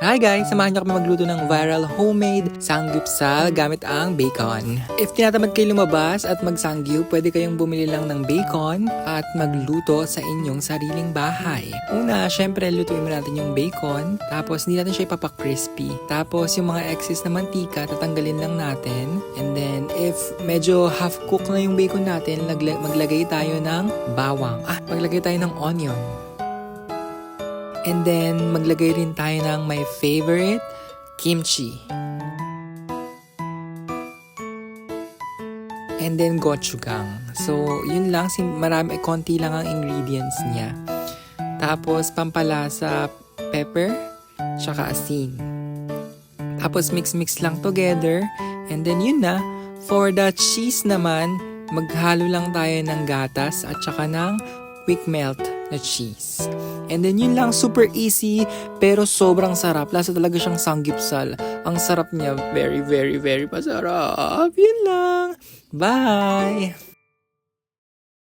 Hi guys! Samahan niyo kami magluto ng viral homemade sanggupsal gamit ang bacon. If tinatamad kayo lumabas at magsangyup, pwede kayong bumili lang ng bacon at magluto sa inyong sariling bahay. Una, syempre lutuin mo natin yung bacon, tapos hindi natin siya ipapa-crispy. Tapos yung mga excess na mantika, tatanggalin lang natin. And then, if medyo half-cook na yung bacon natin, maglagay tayo ng bawang. Maglagay tayo ng onion. And then, maglagay rin tayo ng my favorite, kimchi. And then, gochujang. So, yun lang. Konti lang ang ingredients niya. Tapos, pampalasa, pepper, tsaka asin. Tapos, mix-mix lang together. And then, yun na. For the cheese naman, maghalo lang tayo ng gatas at tsaka ng quick melt na cheese. And then yun lang, super easy pero sobrang sarap. Lasa talaga siyang sanggupsal. Ang sarap niya, very, very, very masarap. Yun lang. Bye!